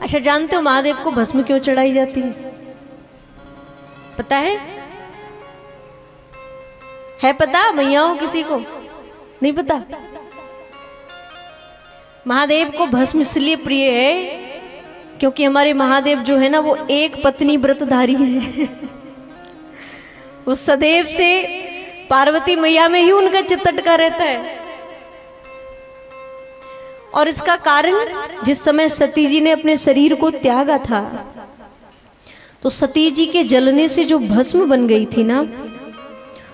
अच्छा, जानते हो महादेव को भस्म क्यों चढ़ाई जाती है? पता है? पता मैयाओं किसी को नहीं पता? महादेव को भस्म इसलिए प्रिय है क्योंकि हमारे महादेव जो है ना, वो एक पत्नी व्रतधारी है। वो सदैव से पार्वती मैया में ही उनका चित्त अटका रहता है। और इसका कारण, जिस समय सती जी ने अपने शरीर को त्यागा था, तो सती जी के जलने से जो भस्म बन गई थी ना,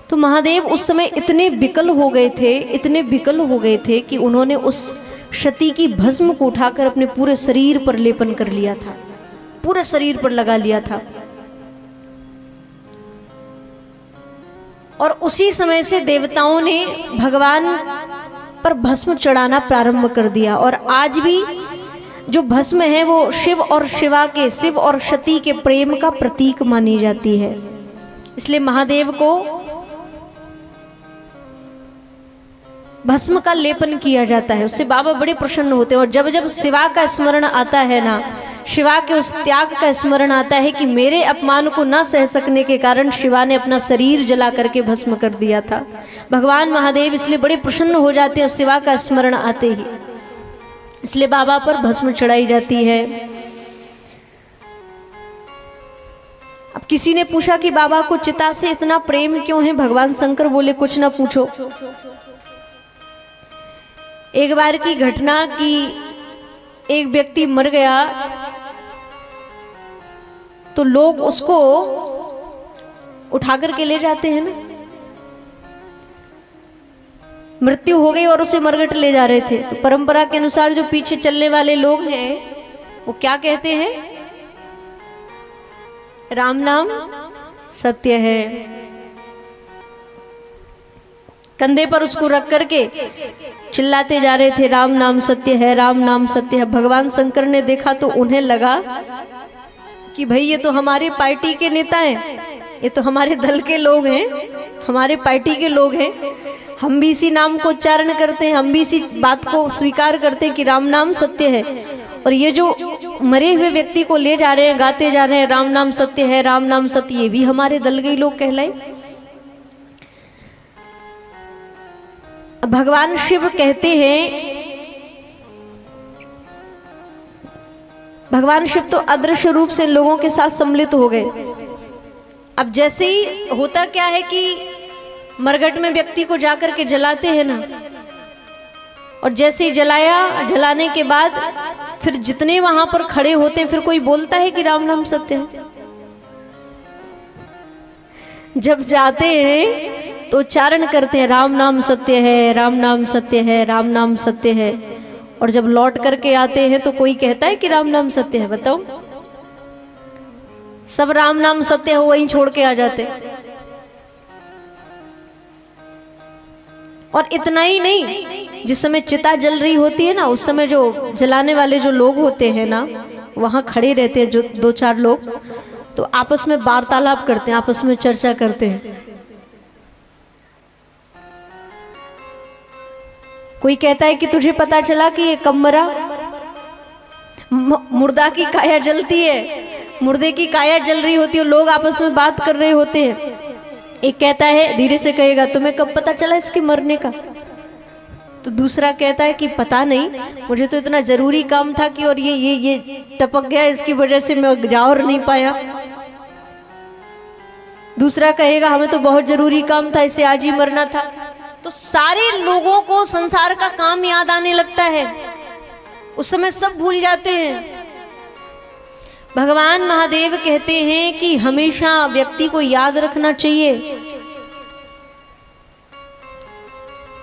तो महादेव उस समय इतने विकल हो गए थे, इतने विकल हो गए थे कि उन्होंने उस सती की भस्म को उठाकर अपने पूरे शरीर पर लेपन कर लिया था, पूरे शरीर पर लगा लिया था। और उसी समय से देवताओं ने भगवान पर भस्म चढ़ाना प्रारंभ कर दिया। और आज भी जो भस्म है वो शिव और शिवा के, शिव और सती के प्रेम का प्रतीक मानी जाती है। इसलिए महादेव को भस्म का लेपन किया जाता है, उससे बाबा बड़े प्रसन्न होते हैं। और जब जब शिवा का स्मरण आता है ना, शिवा के उस त्याग का स्मरण आता है कि मेरे अपमान को ना सह सकने के कारण शिवा ने अपना शरीर जला करके भस्म कर दिया था, भगवान महादेव इसलिए बड़े प्रसन्न हो जाते हैं शिवा का स्मरण आते ही। इसलिए बाबा पर भस्म चढ़ाई जाती है। अब किसी ने पूछा कि बाबा को चिता से इतना प्रेम क्यों है? भगवान शंकर बोले, कुछ ना पूछो। एक बार की घटना कि एक व्यक्ति मर गया तो लोग उसको उठा करके ले जाते हैं ना। मृत्यु हो गई और उसे मरघट ले जा रहे थे, तो परंपरा के अनुसार जो पीछे चलने वाले लोग हैं वो क्या कहते हैं? राम नाम सत्य है। कंधे पर उसको रख करके चिल्लाते जा रहे थे, राम नाम सत्य है, राम नाम सत्य है। भगवान शंकर ने देखा तो उन्हें लगा कि भाई ये तो हमारी पार्टी के नेता हैं, ये तो हमारे दल के लोग हैं, हमारे पार्टी के लोग हैं, हम भी इसी नाम को उच्चारण करते हैं, हम भी इसी बात को स्वीकार करते हैं कि राम नाम सत्य है। और ये जो मरे हुए व्यक्ति को ले जा रहे हैं, गाते जा रहे हैं राम नाम सत्य है, राम नाम सत्य, ये भी हमारे दल के लोग कहलाए। भगवान शिव कहते हैं, भगवान शिव तो अदृश्य रूप से लोगों के साथ सम्मिलित हो गए। अब जैसे ही होता क्या है कि मरघट में व्यक्ति को जाकर के जलाते हैं ना, और जैसे ही जलाने के बाद फिर जितने वहां पर खड़े होते हैं, फिर कोई बोलता है कि राम नाम सत्य है? जब जाते हैं तो उच्चारण करते हैं राम नाम सत्य है, राम नाम सत्य है, राम नाम सत्य है। और जब लौट करके आते हैं तो कोई कहता है कि राम नाम सत्य है? बताओ, सब राम नाम सत्य हो वहीं छोड़ के आ जाते। और इतना ही नहीं, जिस समय चिता जल रही होती है ना, उस समय जो जलाने वाले जो लोग होते हैं ना, वहां खड़े रहते हैं जो 2-4 लोग, तो आपस में वार्तालाप करते हैं, आपस में चर्चा करते हैं। कोई कहता है कि तुझे पता चला कि ये कमरा मुर्दा की काया जलती है, मुर्दे की काया जल रही होती है, लोग आपस में बात कर रहे होते हैं। एक कहता है, धीरे से कहेगा, तुम्हें कब पता चला इसके मरने का? तो दूसरा कहता है कि पता नहीं, मुझे तो इतना जरूरी काम था कि, और ये टपक गया, इसकी वजह से मैं जा और नहीं पाया। दूसरा कहेगा, हमें तो बहुत जरूरी काम था, इसे आज ही मरना था। तो सारे लोगों को संसार का काम याद आने लगता है, उस समय सब भूल जाते हैं। भगवान महादेव कहते हैं कि हमेशा व्यक्ति को याद रखना चाहिए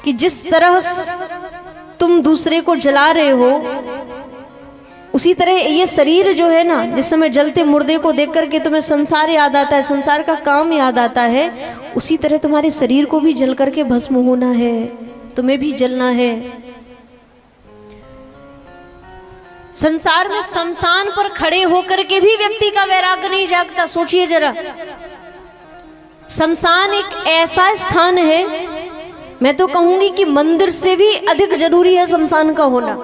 कि जिस तरह तुम दूसरे को जला रहे हो, उसी तरह ये शरीर जो है ना, जिस समय जलते मुर्दे को देख करके तुम्हें संसार याद आता है, संसार का काम याद आता है, उसी तरह तुम्हारे शरीर को भी जल करके भस्म होना है, तुम्हें भी जलना है। संसार में शमशान पर खड़े होकर के भी व्यक्ति का वैराग्य नहीं जागता। सोचिए जरा, शमशान एक ऐसा स्थान है, मैं तो कहूंगी कि मंदिर से भी अधिक जरूरी है शमशान का होना।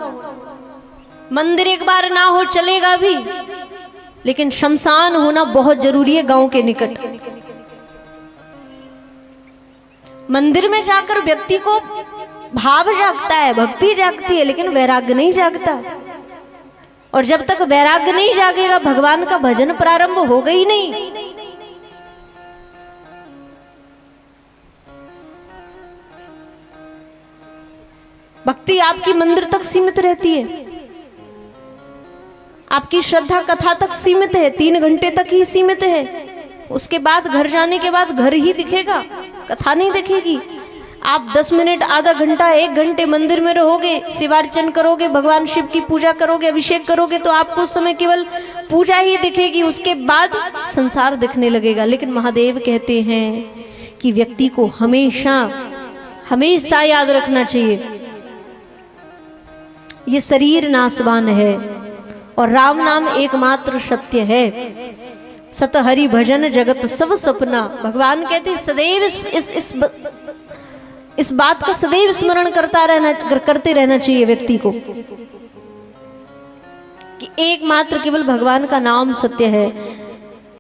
मंदिर एक बार ना हो चलेगा भी, लेकिन शमशान होना बहुत जरूरी है गांव के निकट। मंदिर में जाकर व्यक्ति को भाव जागता है, भक्ति जागती है, लेकिन वैराग्य नहीं जागता। और जब तक वैराग्य नहीं जागेगा भगवान का भजन प्रारंभ होगा ही नहीं। भक्ति आपकी मंदिर तक सीमित रहती है, आपकी श्रद्धा कथा तक सीमित है, 3 घंटे तक ही सीमित है। उसके बाद घर जाने के बाद घर ही दिखेगा, कथा नहीं दिखेगी। आप 10 मिनट, आधा घंटा, 1 घंटे मंदिर में रहोगे, शिवार्चन करोगे, भगवान शिव की पूजा करोगे, अभिषेक करोगे, तो आपको उस समय केवल पूजा ही दिखेगी, उसके बाद संसार दिखने लगेगा। लेकिन महादेव कहते हैं कि व्यक्ति को हमेशा हमेशा याद रखना चाहिए ये शरीर नाशवान है और राम नाम एकमात्र सत्य है। सत हरि भजन जगत सब सपना। भगवान कहते सदैव इस बात का सदैव स्मरण करते रहना चाहिए व्यक्ति को कि एकमात्र केवल भगवान का नाम सत्य है।